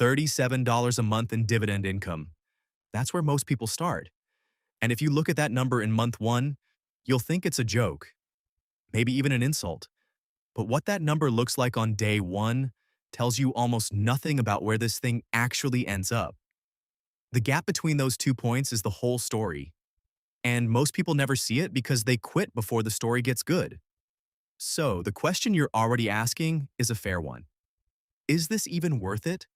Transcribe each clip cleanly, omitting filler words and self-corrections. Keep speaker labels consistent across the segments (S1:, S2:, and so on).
S1: $37 a month in dividend income. That's where most people start. And if you look at that number in month one, you'll think it's a joke, maybe even an insult. But what that number looks like on day one tells you almost nothing about where this thing actually ends up. The gap between those 2 points is the whole story. And most people never see it because they quit before the story gets good. So, the question you're already asking is a fair one. Is this even worth it?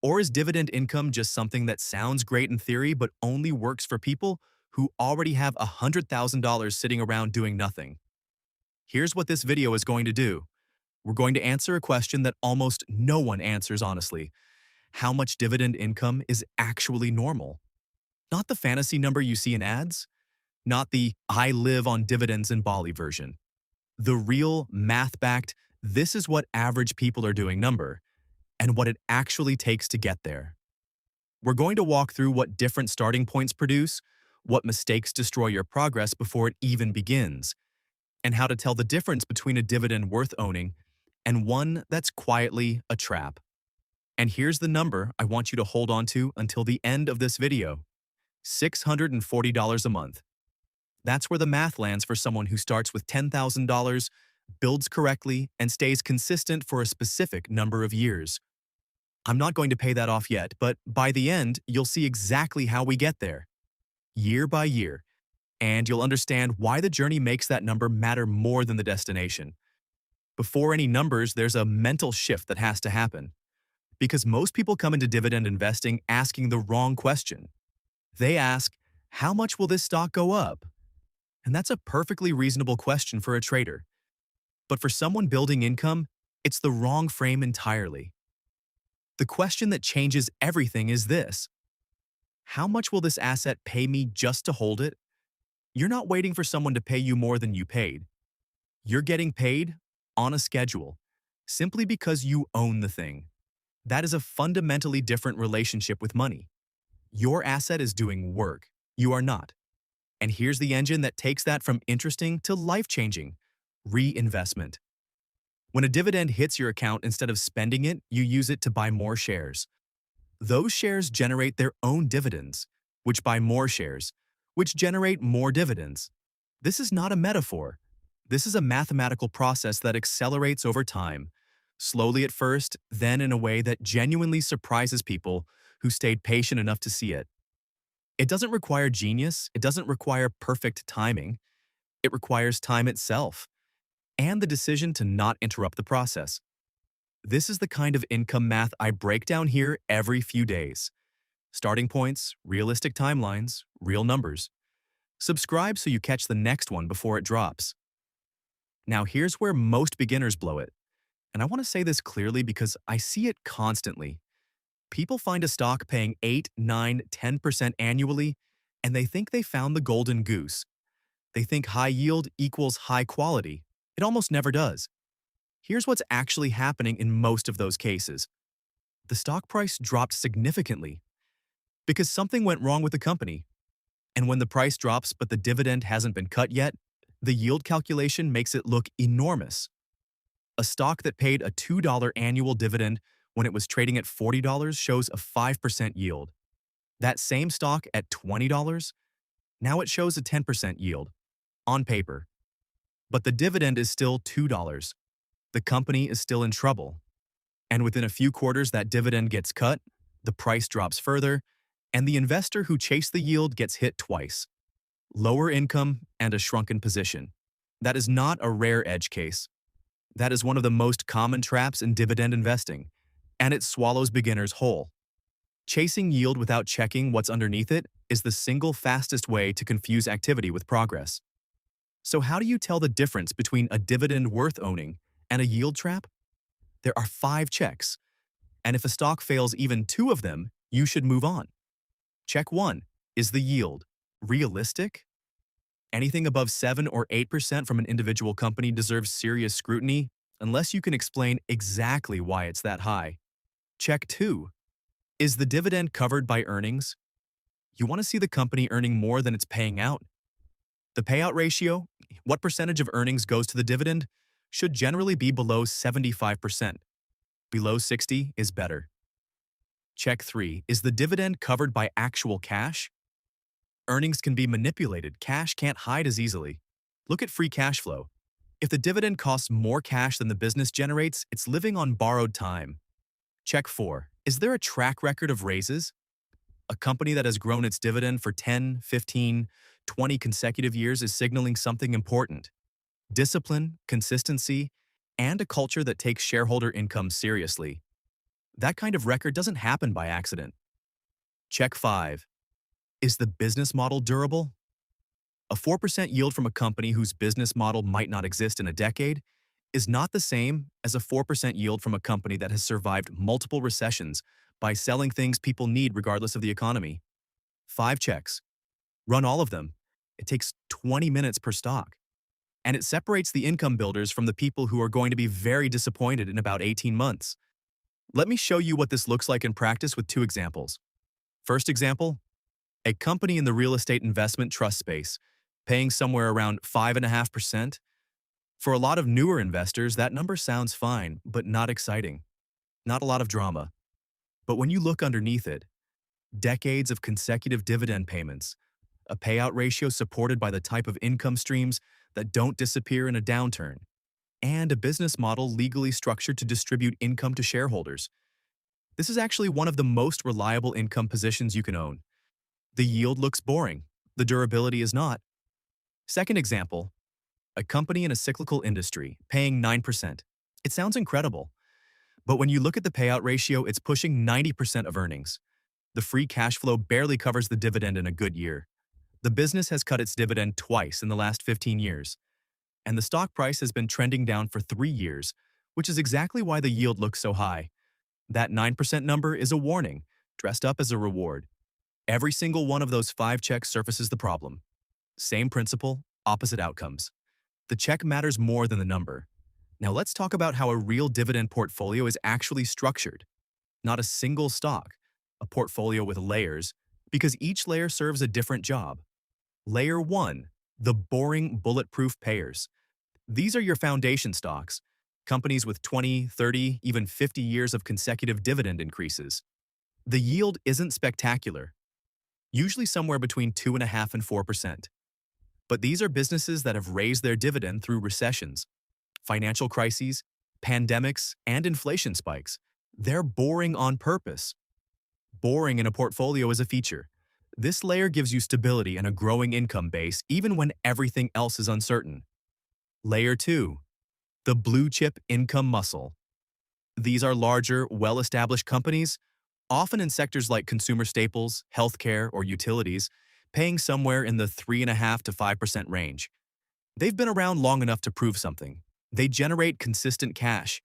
S1: Or is dividend income just something that sounds great in theory but only works for people who already have $100,000 sitting around doing nothing? Here's what this video is going to do. We're going to answer a question that almost no one answers honestly. How much dividend income is actually normal? Not the fantasy number you see in ads, not the "I live on dividends in Bali" version. The real, math-backed, this is what average people are doing number, and what it actually takes to get there. We're going to walk through what different starting points produce, what mistakes destroy your progress before it even begins, and how to tell the difference between a dividend worth owning and one that's quietly a trap. And here's the number I want you to hold on to until the end of this video. $640 a month. That's where the math lands for someone who starts with $10,000, builds correctly, and stays consistent for a specific number of years. I'm not going to pay that off yet, but by the end, you'll see exactly how we get there, year by year, and you'll understand why the journey makes that number matter more than the destination. Before any numbers, there's a mental shift that has to happen. Because most people come into dividend investing asking the wrong question. They ask, how much will this stock go up? And that's a perfectly reasonable question for a trader. But for someone building income, it's the wrong frame entirely. The question that changes everything is this: how much will this asset pay me just to hold it? You're not waiting for someone to pay you more than you paid. You're getting paid on a schedule, simply because you own the thing. That is a fundamentally different relationship with money. Your asset is doing work. You are not. And here's the engine that takes that from interesting to life-changing: reinvestment. When a dividend hits your account, instead of spending it, you use it to buy more shares. Those shares generate their own dividends, which buy more shares, which generate more dividends. This is not a metaphor. This is a mathematical process that accelerates over time, slowly at first, then in a way that genuinely surprises people who stayed patient enough to see it. It doesn't require genius, it doesn't require perfect timing. It requires time itself, and the decision to not interrupt the process. This is the kind of income math I break down here every few days. Starting points, realistic timelines, real numbers. Subscribe so you catch the next one before it drops. Now here's where most beginners blow it. And I want to say this clearly because I see it constantly. People find a stock paying 8, 9, 10% annually, and they think they found the golden goose. They think high yield equals high quality. It almost never does. Here's what's actually happening in most of those cases. The stock price dropped significantly because something went wrong with the company. And when the price drops but the dividend hasn't been cut yet, the yield calculation makes it look enormous. A stock that paid a $2 annual dividend when it was trading at $40 shows a 5% yield. That same stock at $20, now it shows a 10% yield, on paper. But the dividend is still $2. The company is still in trouble. And within a few quarters that dividend gets cut, the price drops further, and the investor who chased the yield gets hit twice. Lower income and a shrunken position. That is not a rare edge case. That is one of the most common traps in dividend investing, and it swallows beginners whole. Chasing yield without checking what's underneath it is the single fastest way to confuse activity with progress. So how do you tell the difference between a dividend worth owning and a yield trap? There are 5 checks, and if a stock fails even 2 of them, you should move on. Check 1. Is the yield realistic? Anything above 7 or 8% from an individual company deserves serious scrutiny unless you can explain exactly why it's that high. Check 2. Is the dividend covered by earnings? You want to see the company earning more than it's paying out. The payout ratio, what percentage of earnings goes to the dividend, should generally be below 75%. Below 60 is better. Check 3. Is the dividend covered by actual cash? Earnings can be manipulated. Cash can't hide as easily. Look at free cash flow. If the dividend costs more cash than the business generates, it's living on borrowed time. Check 4. Is there a track record of raises? A company that has grown its dividend for 10, 15, 20 consecutive years is signaling something important. Discipline, consistency, and a culture that takes shareholder income seriously. That kind of record doesn't happen by accident. Check 5. Is the business model durable? A 4% yield from a company whose business model might not exist in a decade is not the same as a 4% yield from a company that has survived multiple recessions by selling things people need regardless of the economy. 5 checks. Run all of them. It takes 20 minutes per stock. And it separates the income builders from the people who are going to be very disappointed in about 18 months. Let me show you what this looks like in practice with 2 examples. First example, a company in the real estate investment trust space, paying somewhere around 5.5%. For a lot of newer investors, that number sounds fine, but not exciting. Not a lot of drama. But when you look underneath it, decades of consecutive dividend payments, a payout ratio supported by the type of income streams that don't disappear in a downturn, and a business model legally structured to distribute income to shareholders. This is actually one of the most reliable income positions you can own. The yield looks boring. The durability is not. Second example, a company in a cyclical industry paying 9%. It sounds incredible, but when you look at the payout ratio, it's pushing 90% of earnings. The free cash flow barely covers the dividend in a good year. The business has cut its dividend twice in the last 15 years, and the stock price has been trending down for 3 years, which is exactly why the yield looks so high. That 9% number is a warning, dressed up as a reward. Every single one of those 5 checks surfaces the problem. Same principle, opposite outcomes. The check matters more than the number. Now let's talk about how a real dividend portfolio is actually structured. Not a single stock, a portfolio with layers, because each layer serves a different job. Layer 1, the boring bulletproof payers. These are your foundation stocks, companies with 20, 30, even 50 years of consecutive dividend increases. The yield isn't spectacular, usually somewhere between 2.5% and 4%. But these are businesses that have raised their dividend through recessions, financial crises, pandemics, and inflation spikes. They're boring on purpose. Boring in a portfolio is a feature. This layer gives you stability and a growing income base even when everything else is uncertain. Layer 2. The blue chip income muscle. These are larger, well-established companies, often in sectors like consumer staples, healthcare, or utilities, paying somewhere in the 3.5% to 5% range. They've been around long enough to prove something. They generate consistent cash.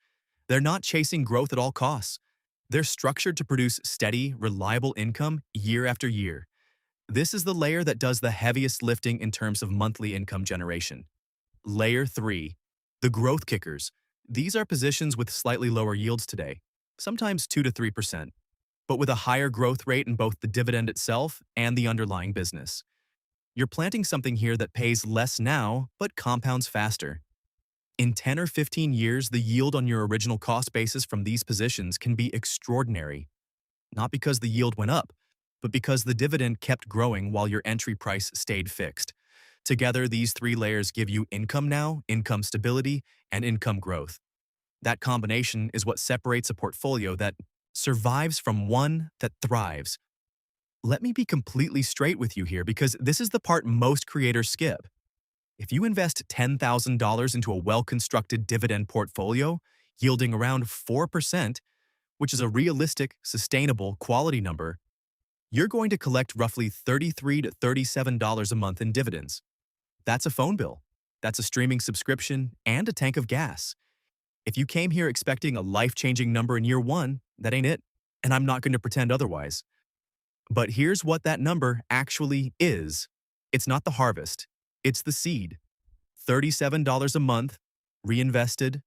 S1: They're not chasing growth at all costs. They're structured to produce steady, reliable income year after year. This is the layer that does the heaviest lifting in terms of monthly income generation. Layer 3. The growth kickers. These are positions with slightly lower yields today, sometimes 2 to 3%, but with a higher growth rate in both the dividend itself and the underlying business. You're planting something here that pays less now, but compounds faster. In 10 or 15 years, the yield on your original cost basis from these positions can be extraordinary. Not because the yield went up, but because the dividend kept growing while your entry price stayed fixed. Together, these 3 layers give you income now, income stability, and income growth. That combination is what separates a portfolio that survives from one that thrives. Let me be completely straight with you here because this is the part most creators skip. If you invest $10,000 into a well-constructed dividend portfolio, yielding around 4%, which is a realistic, sustainable, quality number, you're going to collect roughly $33 to $37 a month in dividends. That's a phone bill. That's a streaming subscription and a tank of gas. If you came here expecting a life-changing number in year 1, that ain't it, and I'm not going to pretend otherwise. But here's what that number actually is. It's not the harvest. It's the seed. $37 a month, reinvested,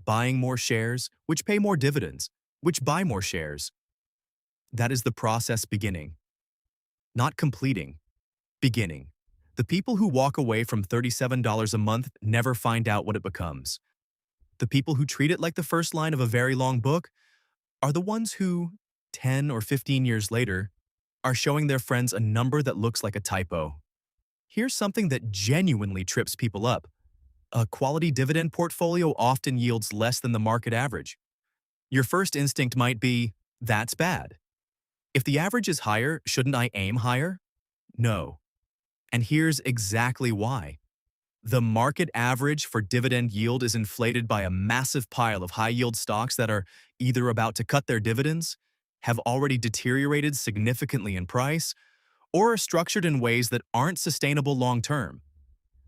S1: buying more shares, which pay more dividends, which buy more shares. That is the process beginning. Not completing. Beginning. The people who walk away from $37 a month never find out what it becomes. The people who treat it like the first line of a very long book are the ones who 10 or 15 years later are showing their friends a number that looks like a typo. Here's something that genuinely trips people up. A quality dividend portfolio often yields less than the market average. Your first instinct might be, that's bad. If the average is higher, shouldn't I aim higher? No. And here's exactly why. The market average for dividend yield is inflated by a massive pile of high-yield stocks that are either about to cut their dividends, have already deteriorated significantly in price, or are structured in ways that aren't sustainable long-term.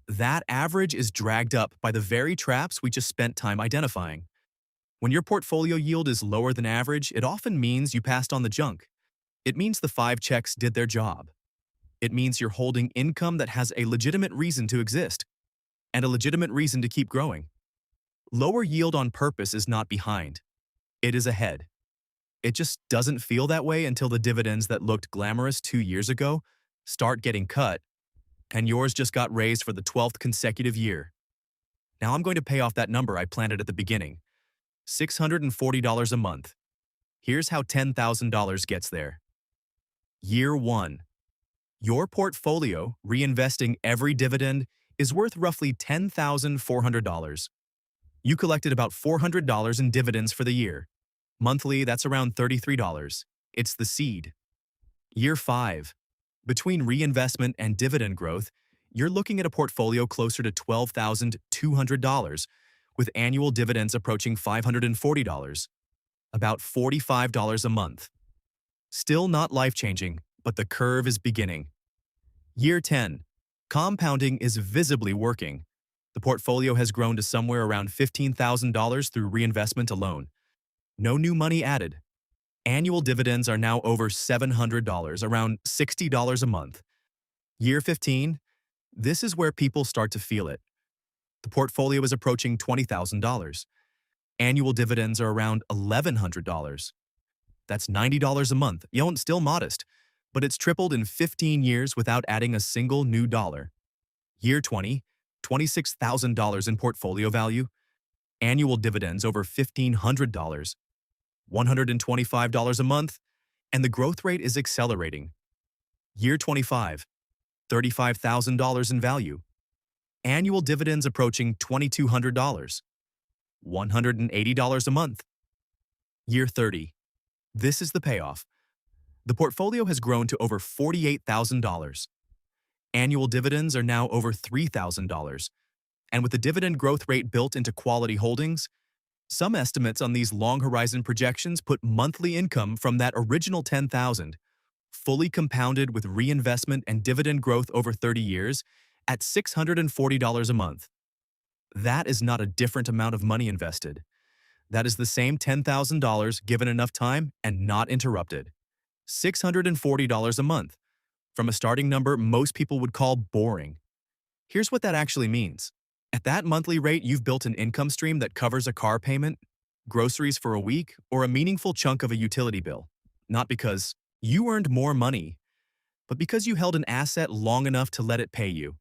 S1: That average is dragged up by the very traps we just spent time identifying. When your portfolio yield is lower than average, it often means you passed on the junk. It means the 5 checks did their job. It means you're holding income that has a legitimate reason to exist, and a legitimate reason to keep growing. Lower yield on purpose is not behind. It is ahead. It just doesn't feel that way until the dividends that looked glamorous 2 years ago start getting cut, and yours just got raised for the 12th consecutive year. Now I'm going to pay off that number I planted at the beginning. $640 a month. Here's how $10,000 gets there. Year 1. Your portfolio, reinvesting every dividend, is worth roughly $10,400. You collected about $400 in dividends for the year. Monthly, that's around $33. It's the seed. Year 5. Between reinvestment and dividend growth, you're looking at a portfolio closer to $12,200, with annual dividends approaching $540, about $45 a month. Still not life-changing, but the curve is beginning. Year 10. Compounding is visibly working. The portfolio has grown to somewhere around $15,000 through reinvestment alone. No new money added. Annual dividends are now over $700, around $60 a month. Year 15. This is where people start to feel it. The portfolio is approaching $20,000. Annual dividends are around $1,100. That's $90 a month. Still modest, but it's tripled in 15 years without adding a single new dollar. Year 20, $26,000 in portfolio value. Annual dividends over $1,500. $125 a month, and the growth rate is accelerating. Year 25, $35,000 in value. Annual dividends approaching $2,200. $180 a month. Year 30. This is the payoff. The portfolio has grown to over $48,000. Annual dividends are now over $3,000. And with the dividend growth rate built into quality holdings, some estimates on these long-horizon projections put monthly income from that original $10,000, fully compounded with reinvestment and dividend growth over 30 years, at $640 a month. That is not a different amount of money invested. That is the same $10,000 given enough time and not interrupted. $640 a month, from a starting number most people would call boring. Here's what that actually means. At that monthly rate, you've built an income stream that covers a car payment, groceries for a week, or a meaningful chunk of a utility bill. Not because you earned more money, but because you held an asset long enough to let it pay you.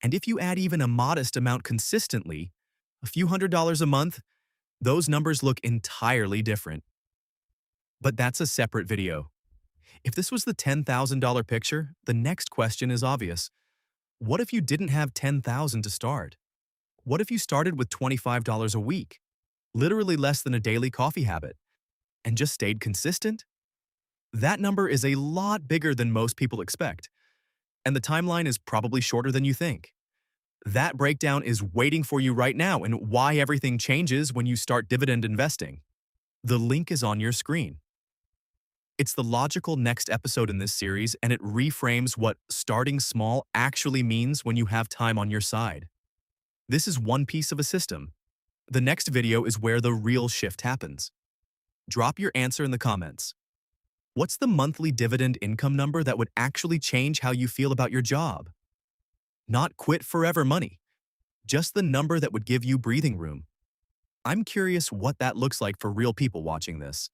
S1: And if you add even a modest amount consistently, a few $100s a month, those numbers look entirely different. But that's a separate video. If this was the $10,000 picture, the next question is obvious. What if you didn't have $10,000 to start? What if you started with $25 a week, literally less than a daily coffee habit, and just stayed consistent? That number is a lot bigger than most people expect, and the timeline is probably shorter than you think. That breakdown is waiting for you right now and why everything changes when you start dividend investing. The link is on your screen. It's the logical next episode in this series, and it reframes what starting small actually means when you have time on your side. This is one piece of a system. The next video is where the real shift happens. Drop your answer in the comments. What's the monthly dividend income number that would actually change how you feel about your job? Not quit forever money, just the number that would give you breathing room. I'm curious what that looks like for real people watching this.